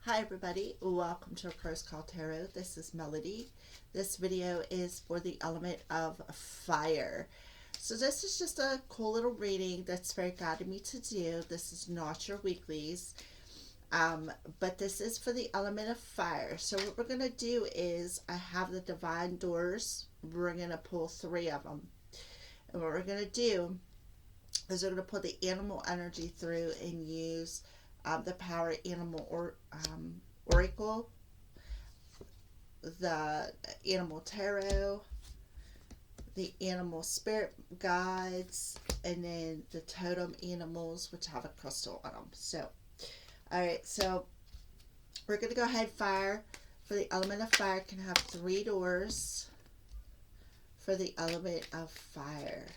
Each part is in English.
Hi everybody, welcome to A Cross Call Tarot. This is Melody. This video is for the element of fire. So this is just a cool little reading that Spirit guided me to do. This is not your weeklies, but this is for the element of fire. So what we're going to do is, I have the Divine Doors. We're going to pull 3 of them. And what we're going to do is we're going to pull the animal energy through and use the Power Animal Oracle, the Animal Tarot, the Animal Spirit Guides, and then the Totem Animals, which have a crystal on them. So, alright, so we're going to go ahead. Fire, for the element of fire, can have 3 doors for the element of fire.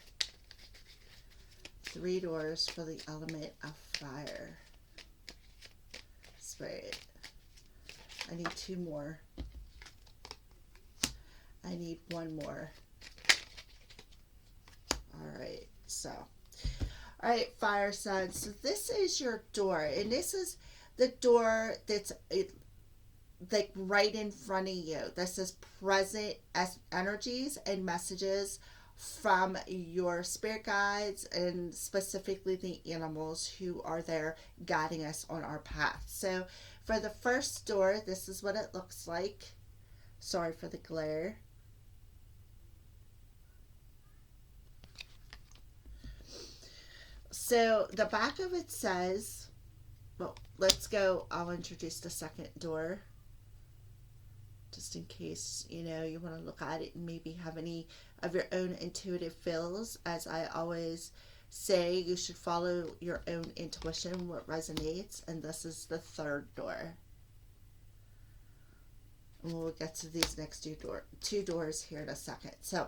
3 doors for the element of fire. Spirit, I need 2 more. I need 1 more. Alright, so. Alright, fire signs. So this is your door. And this is the door that's like right in front of you. This is present as energies and messages from your spirit guides, and specifically the animals who are there guiding us on our path. So for the first door, this is what it looks like. Sorry for the glare. So the back of it says, well, let's go, I'll introduce the second door, just in case, you know, you want to look at it and maybe have any of your own intuitive feels. As I always say, you should follow your own intuition, what resonates. And this is the third door. And we'll get to these next 2 doors here in a second. So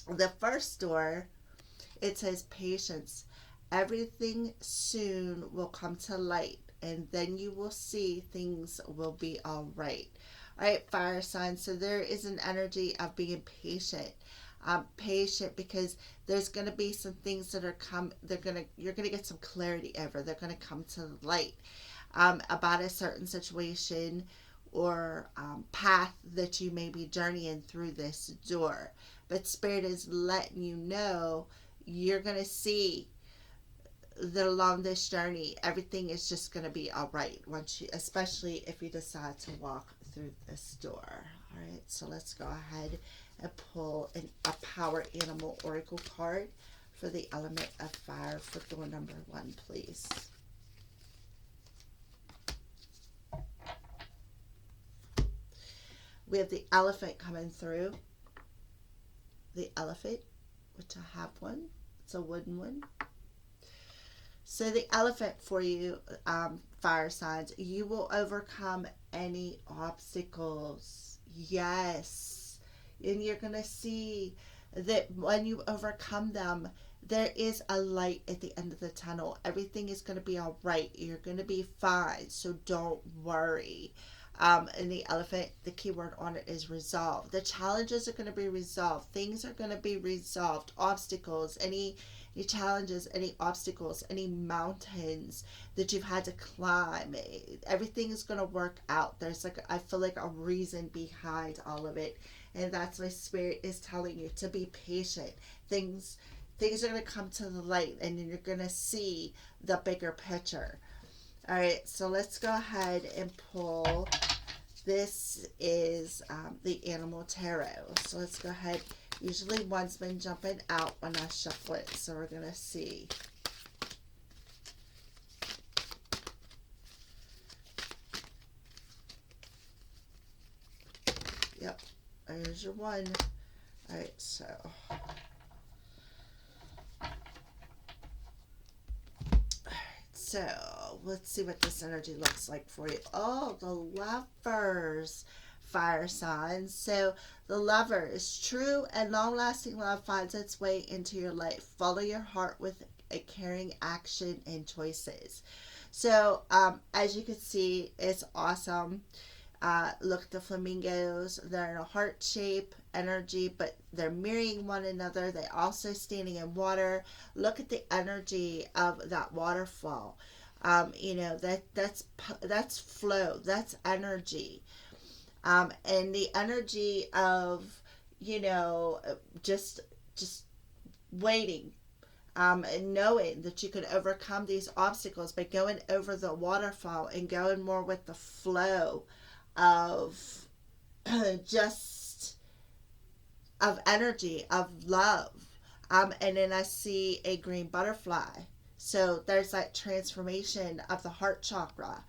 the first door, it says patience. Everything soon will come to light, and then you will see things will be all right. All right, fire signs. So there is an energy of being patient. Patient because there's going to be some things that are you're going to get some clarity over. They're going to come to light about a certain situation or path that you may be journeying through this door. But Spirit is letting you know you're going to see that along this journey, everything is just going to be all right once you, especially if you decide to walk through this door. All right, so let's go ahead and pull a Power Animal Oracle card for the element of fire for door number 1, please. We have the elephant coming through. The elephant, which I have one. It's a wooden one. So the elephant for you, fire signs, you will overcome any obstacles. Yes. And you're going to see that when you overcome them, there is a light at the end of the tunnel. Everything is going to be all right. You're going to be fine. So don't worry. And the elephant, the key word on it is resolve. The challenges are going to be resolved. Things are going to be resolved. Obstacles, any challenges, any obstacles, any mountains that you've had to climb, everything is going to work out. There's I feel like a reason behind all of it. And that's why Spirit is telling you to be patient. Things are going to come to the light, and you're going to see the bigger picture. All right, so let's go ahead and pull. This is the Animal Tarot. So let's go ahead. Usually one's been jumping out when I shuffle it, so we're going to see. Yep, there's your one. All right, so. So, let's see what this energy looks like for you. Oh, the Lovers, fire signs. So, the Lovers, true and long-lasting love finds its way into your life. Follow your heart with a caring action and choices. So, as you can see, it's awesome. Look at the flamingos. They're in a heart shape energy, but they're mirroring one another. They're also standing in water. Look at the energy of that waterfall. You know, that's flow, that's energy. And the energy of, you know, just waiting, and knowing that you can overcome these obstacles by going over the waterfall and going more with the flow of just of energy, of love. And then I see a green butterfly. So there's that transformation of the heart chakra,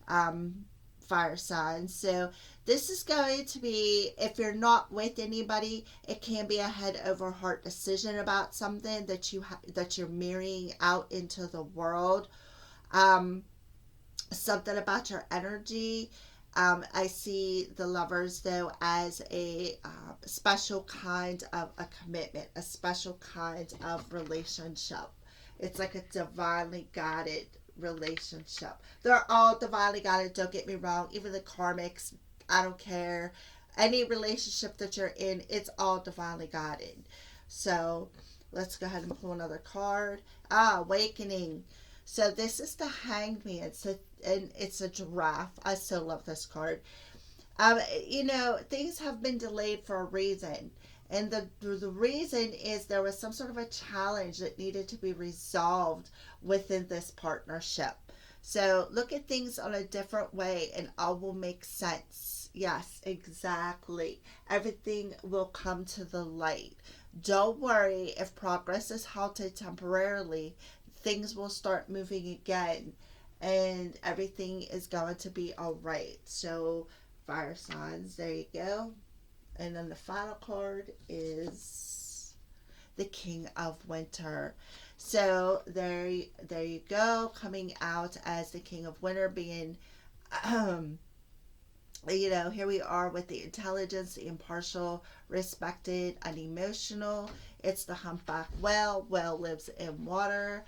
um, fire sign. So this is going to be, if you're not with anybody, it can be a head over heart decision about something that that you're mirroring out into the world. Um, Something about your energy. I see the lovers though as a special kind of a commitment, a special kind of relationship. It's like a divinely guided relationship. They're all divinely guided, don't get me wrong. Even the karmics, I don't care. Any relationship that you're in, it's all divinely guided. So let's go ahead and pull another card. Awakening. So this is the Hanged Man. So, and it's a giraffe. I still love this card. You know, things have been delayed for a reason. And the reason is there was some sort of a challenge that needed to be resolved within this partnership. So look at things on a different way and all will make sense. Yes, exactly. Everything will come to the light. Don't worry if progress is halted temporarily. Things will start moving again and everything is going to be all right. So fire signs, there you go. And then the final card is the King of Winter. So there you go, coming out as the King of Winter, being you know, here we are with the intelligence, the impartial, respected, unemotional. It's the humpback whale. Whale lives in water.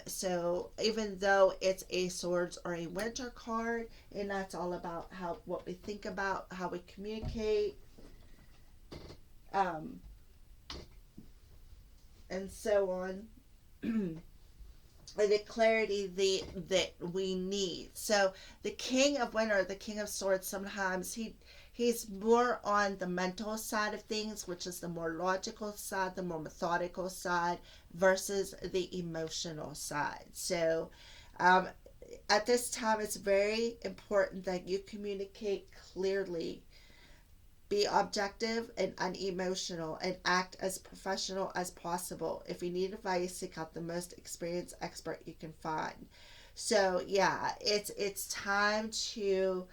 So even though it's a swords or a winter card, and that's all about what we think about, how we communicate, um, and so on. The clarity that we need. So the King of Winter, the King of Swords, sometimes he's more on the mental side of things, which is the more logical side, the more methodical side, versus the emotional side. So at this time, it's very important that you communicate clearly, be objective and unemotional, and act as professional as possible. If you need advice, seek out the most experienced expert you can find. So yeah, it's time to,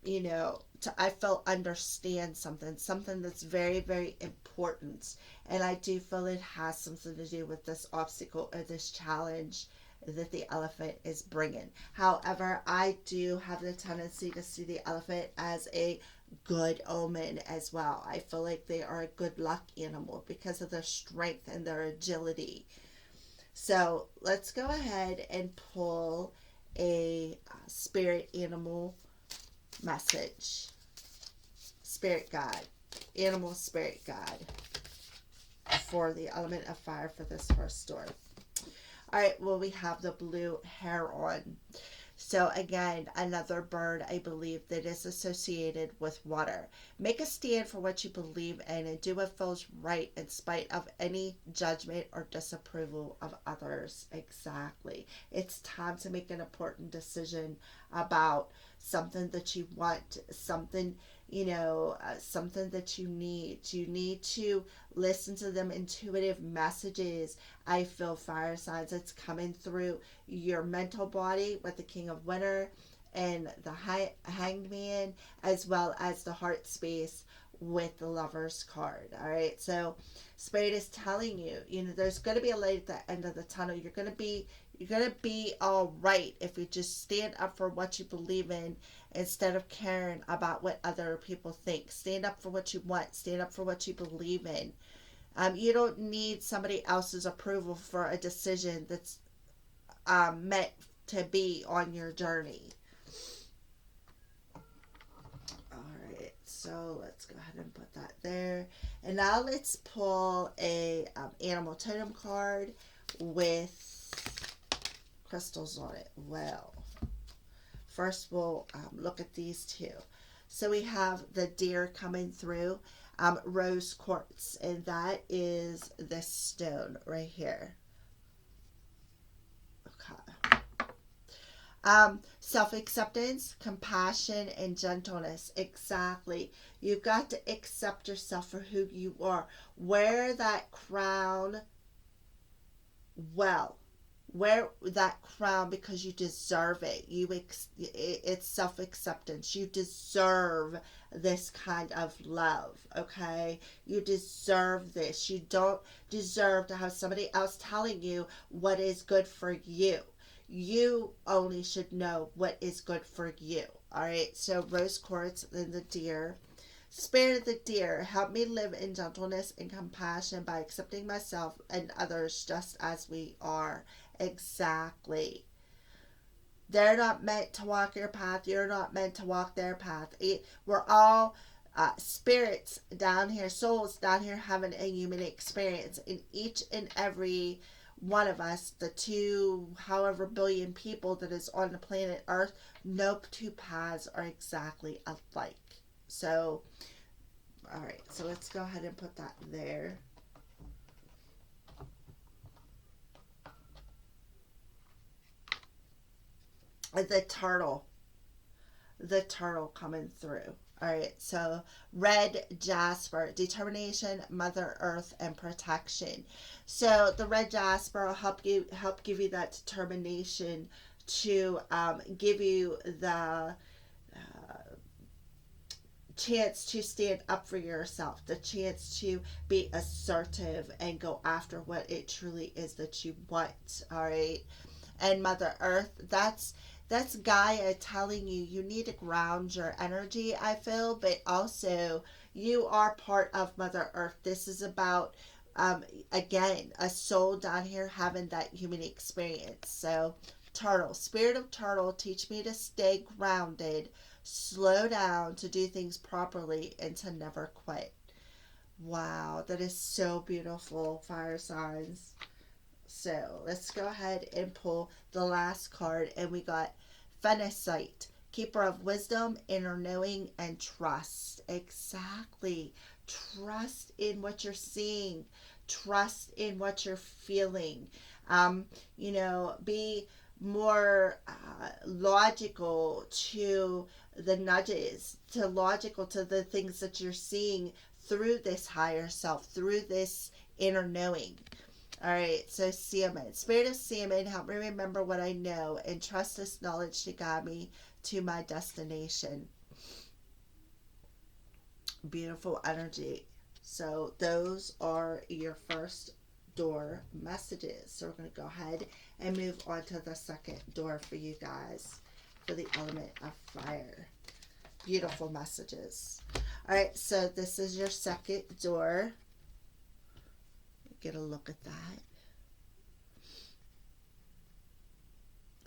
you know, I feel understand something that's very, very important, and I do feel it has something to do with this obstacle or this challenge that the elephant is bringing. However, I do have the tendency to see the elephant as a good omen as well. I feel like they are a good luck animal because of their strength and their agility. So let's go ahead and pull a spirit animal message. Spirit guide. Animal spirit guide for the element of fire for this first story. All right, well, we have the blue heron. So again, another bird, I believe, that is associated with water. Make a stand for what you believe in and do what feels right in spite of any judgment or disapproval of others. Exactly. It's time to make an important decision about something that you want, something, you know, something that you need. You need to listen to them intuitive messages. I feel fire signs. It's coming through your mental body with the King of Winter and the Hanged Man, as well as the heart space with the Lover's card. All right, so Spirit is telling you, you know, there's going to be a light at the end of the tunnel. You're going to be all right if you just stand up for what you believe in instead of caring about what other people think. Stand up for what you want. Stand up for what you believe in. You don't need somebody else's approval for a decision that's meant to be on your journey. Alright, so let's go ahead and put that there. And now let's pull a animal totem card with crystals on it. Well, first we'll look at these two. So we have the deer coming through, rose quartz, and that is this stone right here. Okay. Self-acceptance, compassion, and gentleness. Exactly. You've got to accept yourself for who you are. Wear that crown well. Wear that crown because you deserve it. It's self-acceptance. You deserve this kind of love, okay? You deserve this. You don't deserve to have somebody else telling you what is good for you. You only should know what is good for you. All right, so rose quartz and the deer. Spirit of the deer, help me live in gentleness and compassion by accepting myself and others just as we are. Exactly. They're not meant to walk your path. You're not meant to walk their path. We're all spirits down here, souls down here having a human experience. And each and every one of us, the however billion people that is on the planet Earth, no two paths are exactly alike. So, all right, so let's go ahead and put that there. The turtle coming through. All right, so red jasper, determination, Mother Earth, and protection. So the red jasper will help give you that determination to give you the chance to stand up for yourself, the chance to be assertive and go after what it truly is that you want. All right, and Mother Earth, that's Gaia telling you need to ground your energy, I feel, but also you are part of Mother Earth. This is about, again, a soul down here having that human experience. So, turtle, spirit of turtle, teach me to stay grounded, slow down, to do things properly, and to never quit. Wow, that is so beautiful, fire signs. So let's go ahead and pull the last card, and we got Phenicite, keeper of wisdom, inner knowing, and trust. Exactly. Trust in what you're seeing. Trust in what you're feeling. Be more logical to the nudges, logical to the things that you're seeing through this higher self, through this inner knowing. All right, so salmon. Spirit of salmon, help me remember what I know and trust this knowledge to guide me to my destination. Beautiful energy. So those are your first door messages. So we're going to go ahead and move on to the second door for you guys for the element of fire. Beautiful messages. All right, so this is your second door. Get a look at that.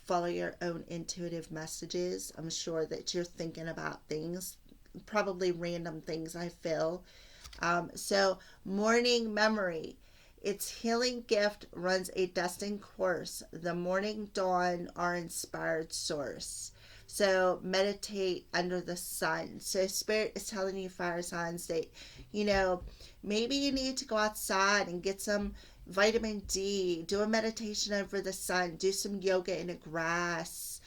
Follow your own intuitive messages. I'm sure that you're thinking about things, probably random things, I feel. So, morning memory. Its healing gift runs a destined course. The morning dawn, our inspired source. So, meditate under the sun. So, Spirit is telling you, fire signs, that, maybe you need to go outside and get some vitamin D, do a meditation over the sun, do some yoga in the grass.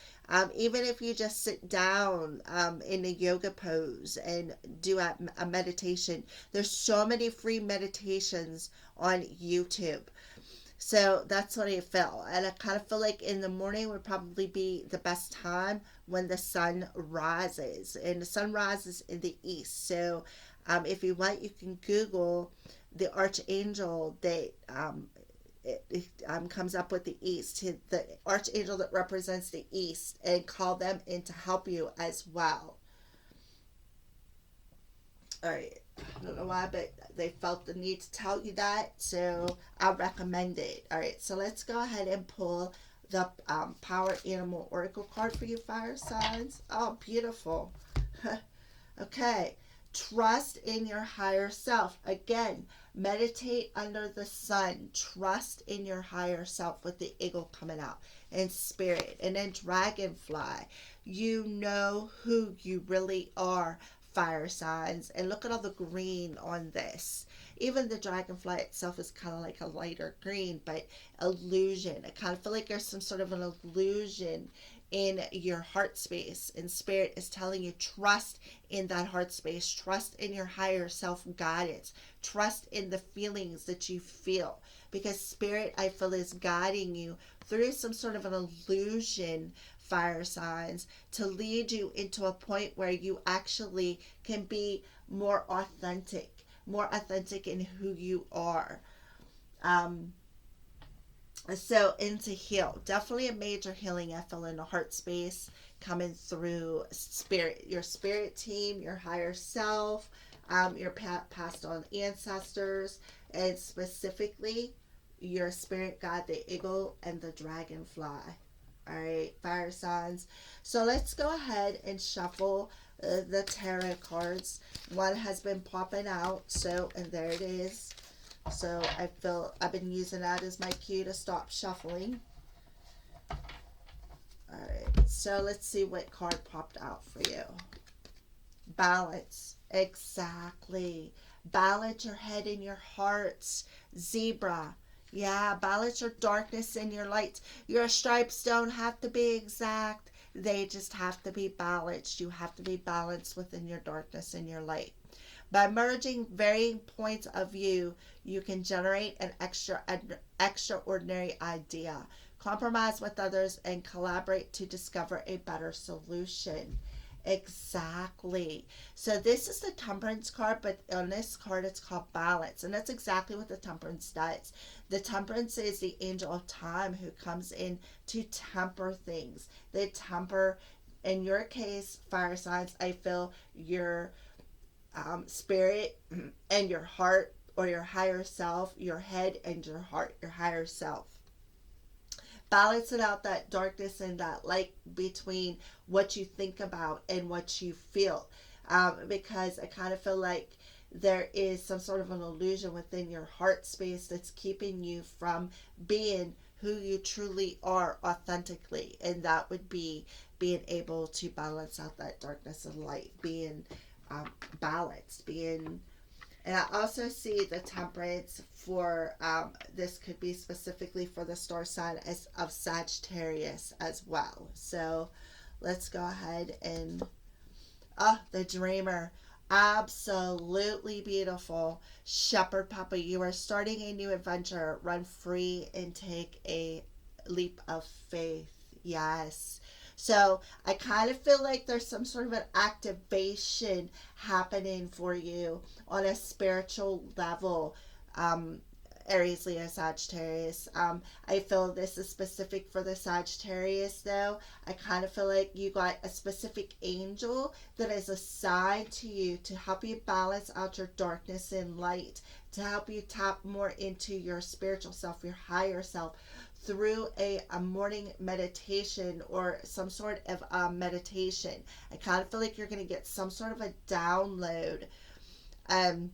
Even if you just sit down in a yoga pose and do a meditation. There's so many free meditations on YouTube. So that's what I felt. And I kind of feel like in the morning would probably be the best time when the sun rises. And the sun rises in the east. So if you want, you can Google the archangel that comes up with the east, the archangel that represents the east, and call them in to help you as well. All right. I don't know why, but they felt the need to tell you that, so I recommend it. All right, so let's go ahead and pull the Power Animal Oracle card for you, fire signs. Oh, beautiful. Okay. Trust in your higher self. Again, meditate under the sun. Trust in your higher self with the eagle coming out and spirit. And then dragonfly. You know who you really are, fire signs. And look at all the green on this. Even the dragonfly itself is kind of like a lighter green, but illusion. I kind of feel like there's some sort of an illusion in your heart space, and spirit is telling you trust in that heart space, trust in your higher self guidance, trust in the feelings that you feel, because spirit, I feel, is guiding you through some sort of an illusion, fire signs, to lead you into a point where you actually can be more authentic in who you are. So into heal, definitely a major healing, I feel, in the heart space coming through spirit, your spirit team, your higher self, your passed on ancestors, and specifically your spirit guide, the eagle and the dragonfly. All right, fire signs. So let's go ahead and shuffle the tarot cards. One has been popping out, so, and there it is. So I feel I've been using that as my cue to stop shuffling. Alright, so let's see what card popped out for you. Balance. Exactly. Balance your head and your hearts. Zebra. Yeah, balance your darkness and your light. Your stripes don't have to be exact. They just have to be balanced. You have to be balanced within your darkness and your light. By merging varying points of view, you can generate an extraordinary idea. Compromise with others and collaborate to discover a better solution. Exactly. So this is the Temperance card, but on this card it's called Balance, and that's exactly what the Temperance does. The Temperance is the angel of time who comes in to temper things. They temper, in your case, fire signs, I feel your spirit and your heart, or your higher self, your head and your heart, your higher self. Balance it out, that darkness and that light between what you think about and what you feel. Because I kind of feel like there is some sort of an illusion within your heart space that's keeping you from being who you truly are authentically. And that would be being able to balance out that darkness and light, being balanced, being. And I also see the Temperance for, this could be specifically for the star sign of Sagittarius as well. So let's go ahead and, the Dreamer. Absolutely beautiful. Shepherd Papa, you are starting a new adventure. Run free and take a leap of faith. Yes. So I kind of feel like there's some sort of an activation happening for you on a spiritual level. Aries, Leo, Sagittarius. I feel this is specific for the Sagittarius though. I kind of feel like you got a specific angel that is assigned to you to help you balance out your darkness and light, to help you tap more into your spiritual self, your higher self, through a morning meditation or some sort of meditation. I kind of feel like you're going to get some sort of a download. And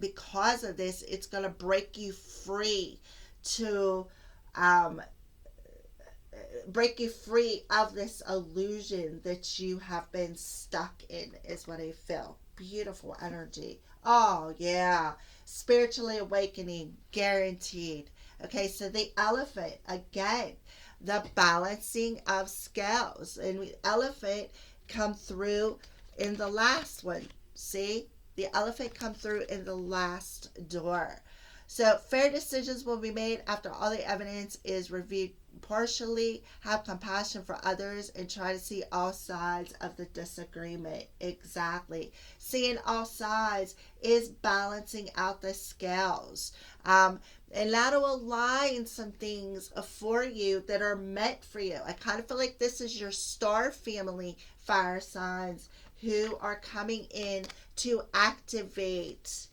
because of this, it's going to break you free to break you free of this illusion that you have been stuck in, is what I feel. Beautiful energy. Oh yeah, spiritually awakening, guaranteed. Okay, so the Elephant, again, the balancing of scales. And the Elephant come through in the last one. See? The Elephant come through in the last door. So fair decisions will be made after all the evidence is reviewed partially. Have compassion for others and try to see all sides of the disagreement. Exactly. Seeing all sides is balancing out the scales. And that'll align some things for you that are meant for you. I kind of feel like this is your star family, fire signs, who are coming in to activate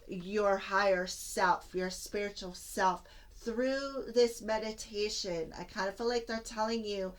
your higher self, your spiritual self, through this meditation. I kind of feel like they're telling you,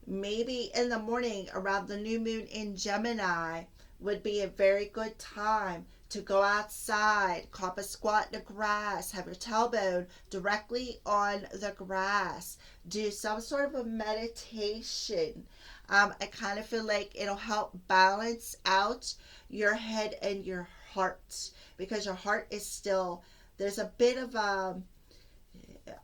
Maybe in the morning around the new moon in Gemini would be a very good time to go outside, hop a squat in the grass, have your tailbone directly on the grass, do some sort of a meditation. I kind of feel like it'll help balance out your head and your heart, because your heart is still, there's a bit of a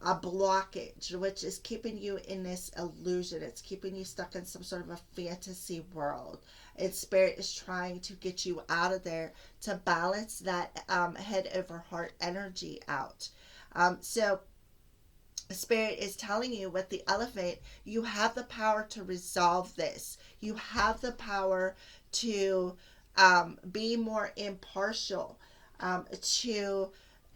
blockage, which is keeping you in this illusion. It's keeping you stuck in some sort of a fantasy world. And spirit is trying to get you out of there to balance that head over heart energy out. So spirit is telling you with the elephant, you have the power to resolve this. You have the power to be more impartial, to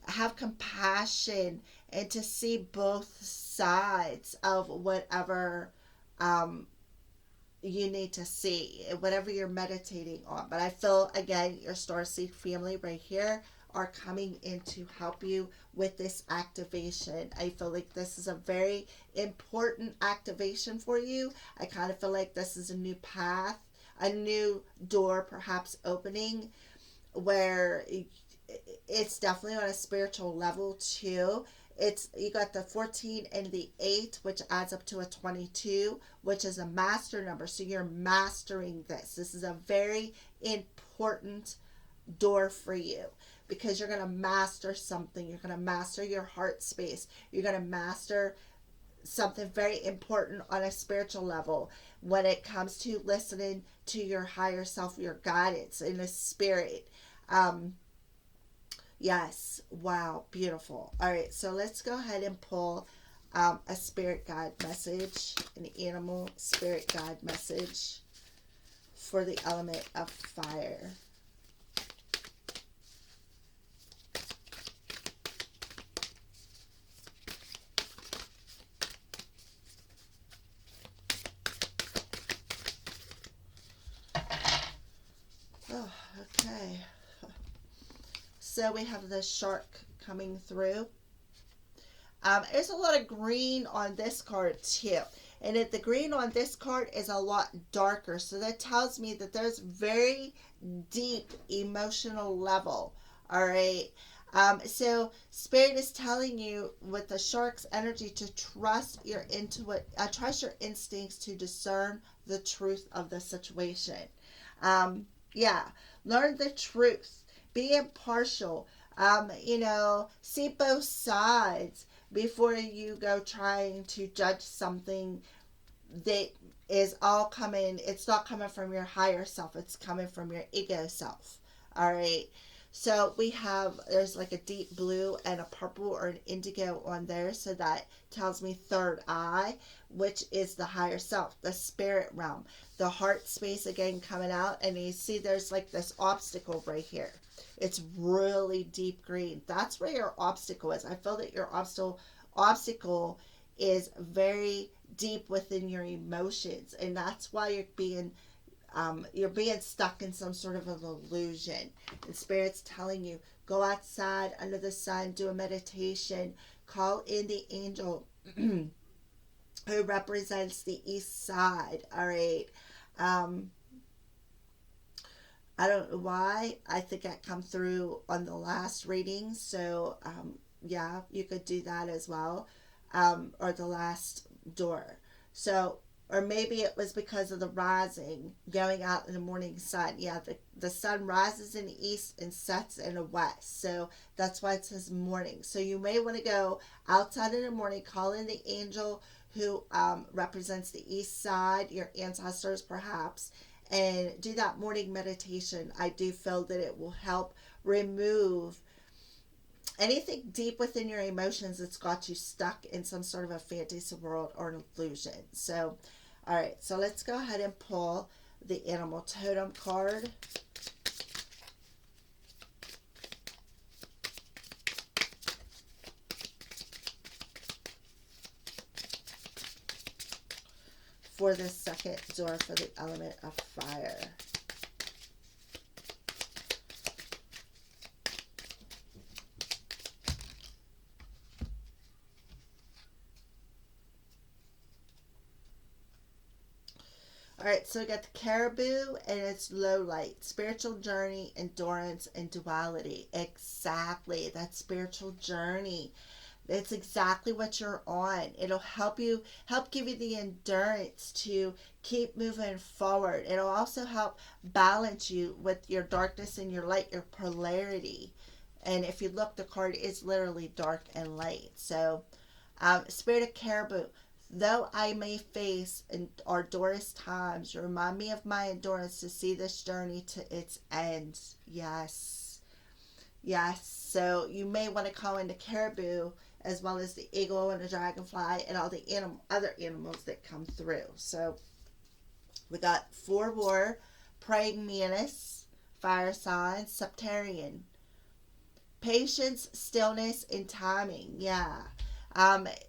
have compassion, and to see both sides of whatever you need to see, whatever you're meditating on. But I feel, again, your starseed family right here are coming in to help you with this activation. I feel like this is a very important activation for you. I kind of feel like this is a new path, a new door perhaps opening, where it's definitely on a spiritual level too. It's, you got the 14 and the 8, which adds up to a 22, which is a master number. So you're mastering this. This is a very important door for you, because you're going to master something. You're going to master your heart space. You're going to master something very important on a spiritual level when it comes to listening to your higher self, your guidance in the spirit. Yes. Wow. Beautiful. All right. So let's go ahead and pull a spirit guide message, an animal spirit guide message for the element of fire. Oh, okay. So we have the shark coming through. There's a lot of green on this card too. And the green on this card is a lot darker. So that tells me that there's very deep emotional level. All right. So spirit is telling you with the shark's energy to trust your trust your instincts to discern the truth of the situation. Yeah. Learn the truth. Be impartial. See both sides before you go trying to judge something that is all coming. It's not coming from your higher self. It's coming from your ego self. All right. So there's like a deep blue and a purple or an indigo on there. So that tells me third eye, which is the higher self, the spirit realm, the heart space again coming out. And you see there's like this obstacle right here. It's really deep green. That's where your obstacle is. I feel that your obstacle is very deep within your emotions, and that's why you're being stuck in some sort of an illusion. And spirit's telling you, go outside under the sun, do a meditation, call in the angel who represents the east side. All right. I don't know why. I think that come through on the last reading. So, yeah, you could do that as well. Or the last door. So, or maybe it was because of the rising, going out in the morning sun. Yeah, the sun rises in the east and sets in the west. So that's why it says morning. So you may want to go outside in the morning, call in the angel who represents the east side, your ancestors perhaps, and do that morning meditation. I do feel that it will help remove anything deep within your emotions that's got you stuck in some sort of a fantasy world or an illusion. So, all right, so let's go ahead and pull the animal totem card. For the second door for the element of fire. All right, so we got the caribou and its low light, spiritual journey, endurance, and duality. Exactly, that spiritual journey. It's exactly what you're on. It'll help give you the endurance to keep moving forward. It'll also help balance you with your darkness and your light, your polarity. And if you look, the card is literally dark and light. So, Spirit of Caribou, though I may face arduous times, remind me of my endurance to see this journey to its end. Yes. Yes. So you may want to call in the caribou as well as the eagle and the dragonfly and all the other animals that come through. So we got 4 war, praying mantis, fire sign, septarian. Patience, stillness, and timing. Yeah.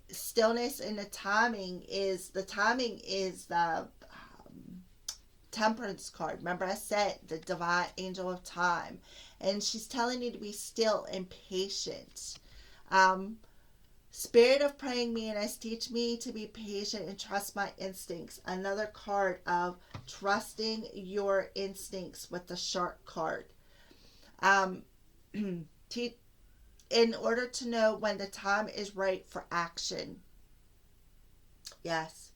Stillness and the timing is the temperance card. Remember I said the divine angel of time, and she's telling you to be still and patient. Spirit of praying mantis, teach me to be patient and trust my instincts. Another card of trusting your instincts with the shark card. In order to know when the time is right for action. Yes.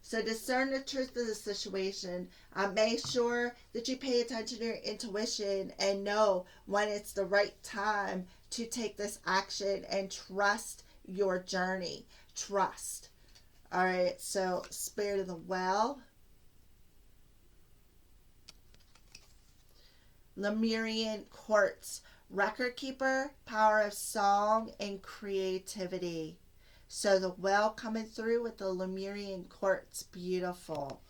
So discern the truth of the situation. Make sure that you pay attention to your intuition and know when it's the right time to take this action, and trust your journey. Trust. All right. So Spirit of the Well. Lemurian Quartz. Record keeper, power of song, and creativity. So the well coming through with the Lemurian quartz. Beautiful.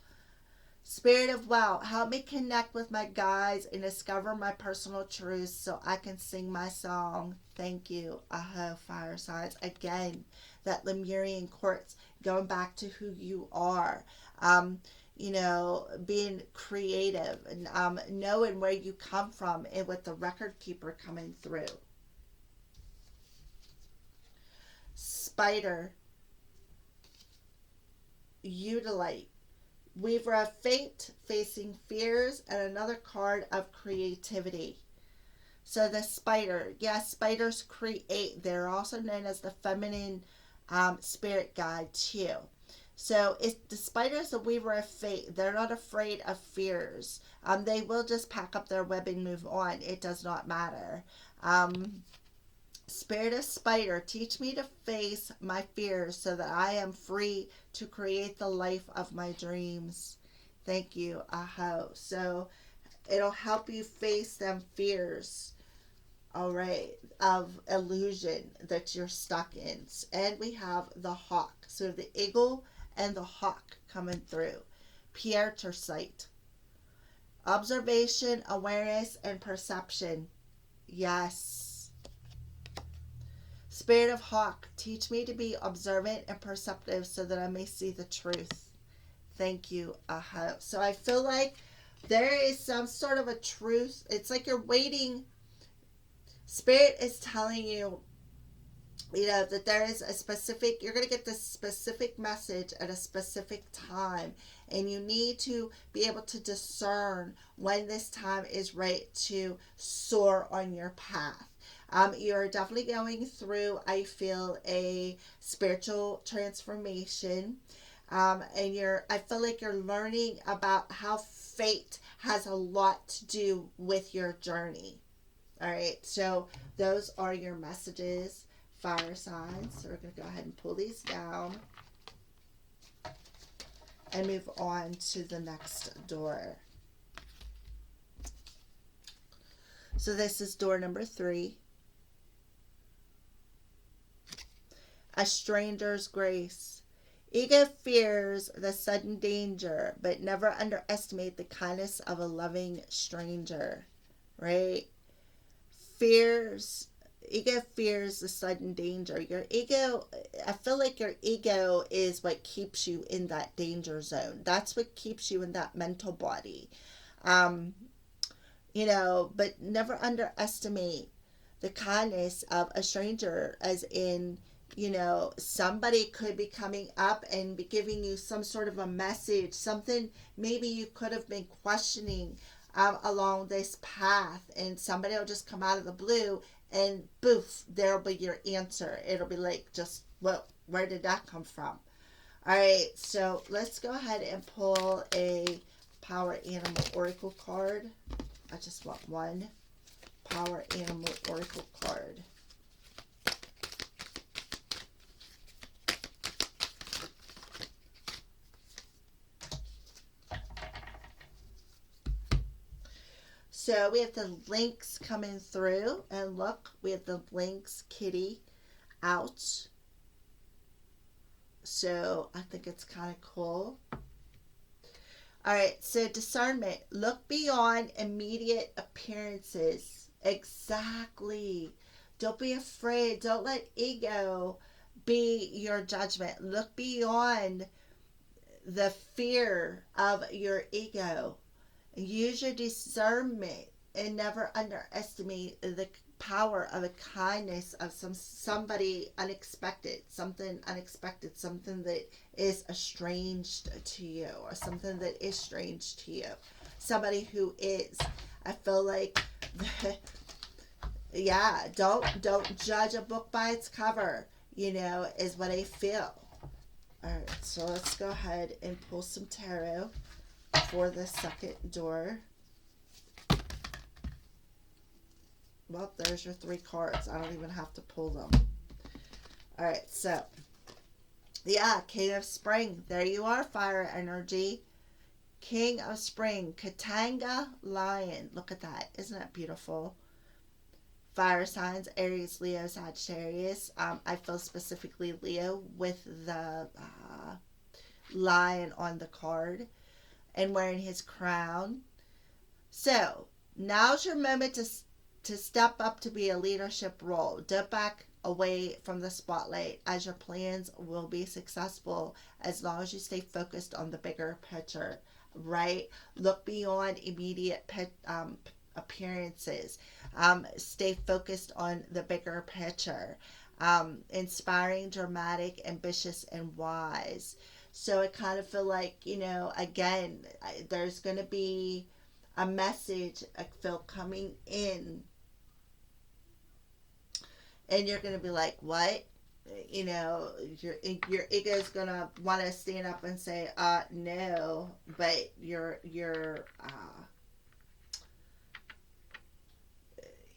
Spirit of well, help me connect with my guides and discover my personal truths so I can sing my song. Thank you. Aho, fire signs. Again, that Lemurian quartz, going back to who you are. Being creative and knowing where you come from, and with the record keeper coming through. Spider, Utilite, Weaver of Fate, facing fears, and another card of creativity. So the spider, yes, spiders create. They're also known as the feminine spirit guide too. So the spider is the weaver of fate. They're not afraid of fears. They will just pack up their web and move on. It does not matter. Spirit of spider, teach me to face my fears so that I am free to create the life of my dreams. Thank you. Aho. So it'll help you face them fears. All right, of illusion that you're stuck in. And we have the hawk. So the eagle and the hawk coming through. Pierre Tercite. Observation, awareness, and perception. Yes. Spirit of hawk, teach me to be observant and perceptive so that I may see the truth. Thank you. So I feel like there is some sort of a truth. It's like you're waiting. Spirit is telling you, that there is you're going to get this specific message at a specific time, and you need to be able to discern when this time is right to soar on your path. You're definitely going through, I feel, a spiritual transformation. And I feel like you're learning about how fate has a lot to do with your journey. All right. So those are your messages, fire signs. So we're going to go ahead and pull these down and move on to the next door. So this is door number 3. A stranger's grace. Ego fears the sudden danger, but never underestimate the kindness of a loving stranger. Right? Ego fears the sudden danger. Your ego, I feel like your ego is what keeps you in that danger zone. That's what keeps you in that mental body. But never underestimate the kindness of a stranger, as in, somebody could be coming up and be giving you some sort of a message, something maybe you could have been questioning along this path, and somebody will just come out of the blue and boof, there'll be your answer. It'll be like, just, well, where did that come from? All right, so let's go ahead and pull a Power Animal Oracle card. I just want one Power Animal Oracle card. So we have the Lynx coming through, and look, we have the Lynx kitty out. So I think it's kind of cool. All right, so discernment. Look beyond immediate appearances. Exactly. Don't be afraid. Don't let ego be your judgment. Look beyond the fear of your ego. Use your discernment and never underestimate the power of a kindness of somebody unexpected, something that is estranged to you, or something that is strange to you. Somebody who is, I feel like, yeah, don't judge a book by its cover, is what I feel. All right, so let's go ahead and pull some tarot for the second door. Well, there's your 3 cards. I don't even have to pull them. All right, so yeah, King of Spring. There you are, fire energy. King of Spring, Katanga Lion. Look at that. Isn't that beautiful? Fire signs, Aries, Leo, Sagittarius. I feel specifically Leo with the lion on the card and wearing his crown. So now's your moment to step up to be a leadership role. Step back away from the spotlight, as your plans will be successful as long as you stay focused on the bigger picture, right? Look beyond immediate appearances. Stay focused on the bigger picture. Inspiring, dramatic, ambitious, and wise. So I kind of feel like, again, there's going to be a message, I feel, coming in. And you're going to be like, what? Your ego is going to want to stand up and say, no. But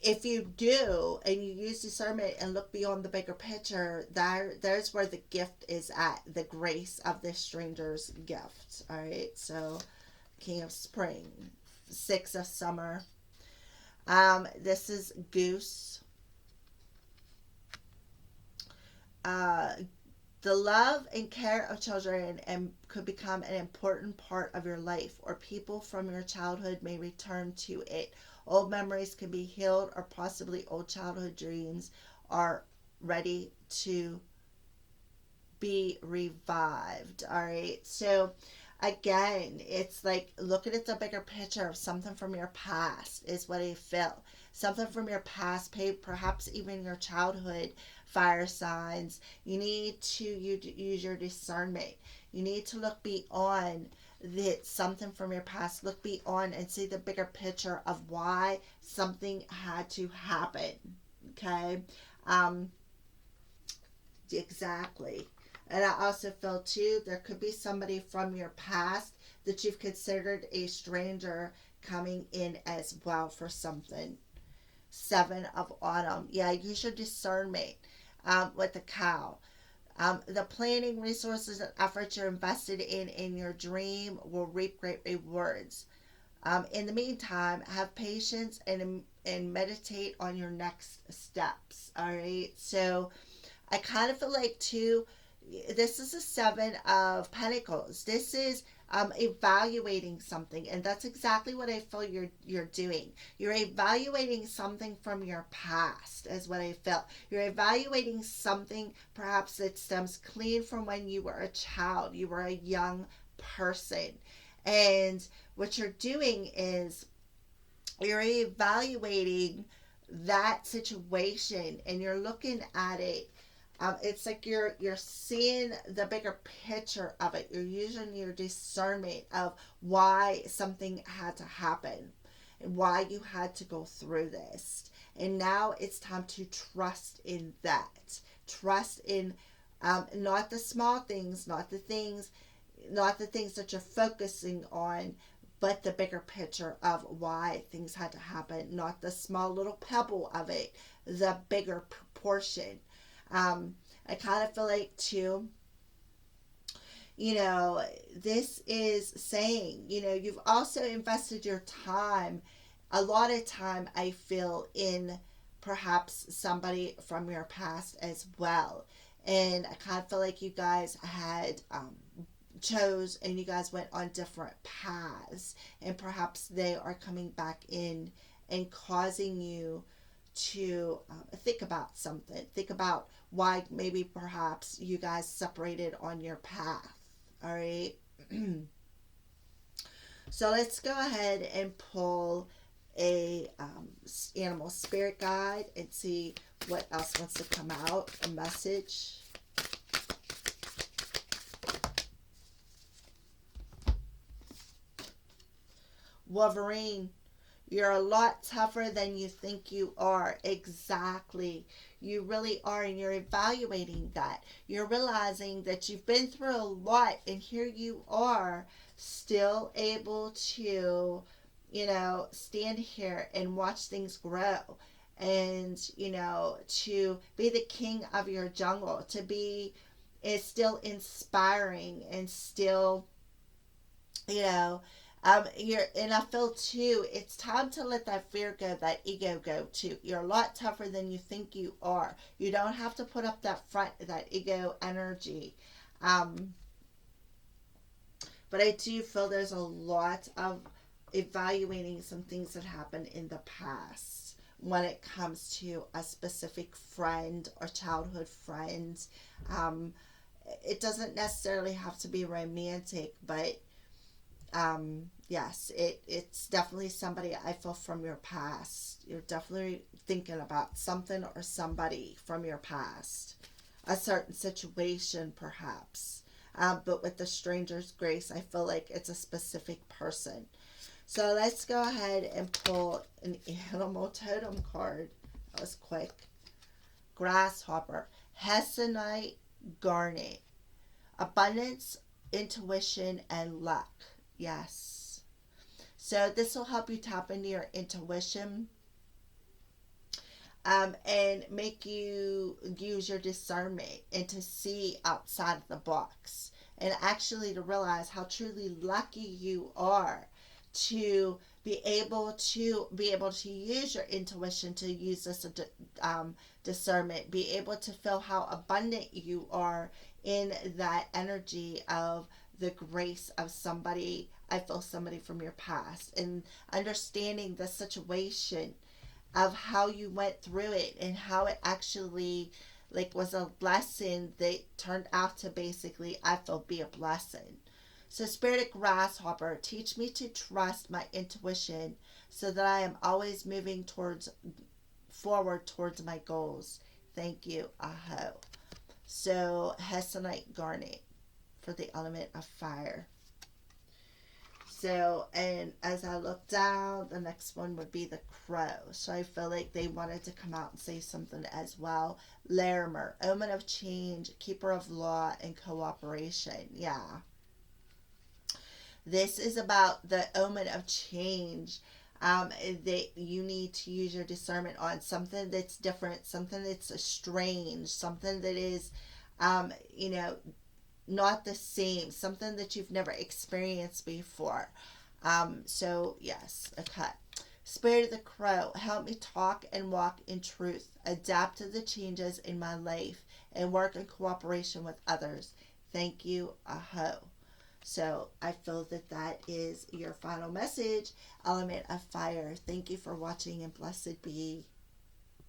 if you do, and you use discernment and look beyond the bigger picture, there's where the gift is at, the grace of this stranger's gift. All right, so King of Spring, 6 of Summer. This is Goose. The love and care of children could become an important part of your life, or people from your childhood may return to it. Old memories can be healed, or possibly old childhood dreams are ready to be revived. All right. So again, it's like looking at the bigger picture of something from your past is what I feel. Something from your past, perhaps even your childhood, fire signs. You need to use your discernment. You need to look beyond something from your past. Look beyond and see the bigger picture of why something had to happen. Okay? Exactly. And I also feel too, there could be somebody from your past that you've considered a stranger coming in as well for something. 7 of Autumn. Yeah, use your discernment with the cow. The planning, resources, and efforts you're invested in your dream will reap great rewards. In the meantime, have patience and meditate on your next steps. All right. So I kind of feel like too, this is a 7 of Pentacles. This is evaluating something, and that's exactly what I feel you're doing. You're evaluating something from your past, is what I felt. You're evaluating something perhaps that stems clean from when you were a child, you were a young person, and what you're doing is you're evaluating that situation, and you're looking at it It's like you're seeing the bigger picture of it. You're using your discernment of why something had to happen and why you had to go through this. And now it's time to trust in that. Trust in not the small things, not the things that you're focusing on, but the bigger picture of why things had to happen, not the small little pebble of it, the bigger proportion. I kind of feel like, too, this is saying, you've also invested your time, a lot of time, I feel, in perhaps somebody from your past as well. And I kind of feel like you guys had chose and you guys went on different paths, and perhaps they are coming back in and causing you to think about something, think about why maybe perhaps you guys separated on your path. All right. So let's go ahead and pull a animal spirit guide and see what else wants to come out. A message. Wolverine, you're a lot tougher than you think you are. Exactly. You really are, and you're evaluating that. You're realizing that you've been through a lot, and here you are, still able to, stand here and watch things grow. And, to be the king of your jungle, to be is still inspiring and still, you know, and I feel too, it's time to let that fear go, that ego go too. You're a lot tougher than you think you are. You don't have to put up that front, that ego energy. Um, but I do feel there's a lot of evaluating some things that happened in the past when it comes to a specific friend or childhood friend. Um, it doesn't necessarily have to be romantic, but yes, it's definitely somebody I feel from your past. You're definitely thinking about something or somebody from your past, a certain situation perhaps. But with the stranger's grace, I feel like it's a specific person. So let's go ahead and pull an animal totem card. That was quick. Grasshopper, Hessonite garnet, abundance, intuition, and luck. Yes. So this will help you tap into your intuition, and make you use your discernment and to see outside of the box, and actually to realize how truly lucky you are to be able to use your intuition, to use this discernment, be able to feel how abundant you are in that energy of the grace of somebody. I feel somebody from your past, and understanding the situation of how you went through it and how it actually was a lesson that turned out to basically, I feel, be a blessing. So, Spirit of Grasshopper, teach me to trust my intuition so that I am always moving forward towards my goals. Thank you. Aho. So, Hessonite garnet for the element of fire. So, and as I look down, the next one would be the crow. So I feel like they wanted to come out and say something as well. Larimer, Omen of Change, Keeper of Law, and Cooperation. Yeah. This is about the Omen of Change. That you need to use your discernment on something that's different, something that's strange, something that is, you know, not the same, something that you've never experienced before. So yes, okay. Spirit of the Crow, help me talk and walk in truth, adapt to the changes in my life, and work in cooperation with others. Thank you. Aho. So I feel that that is your final message, element of fire. Thank you for watching, and blessed be.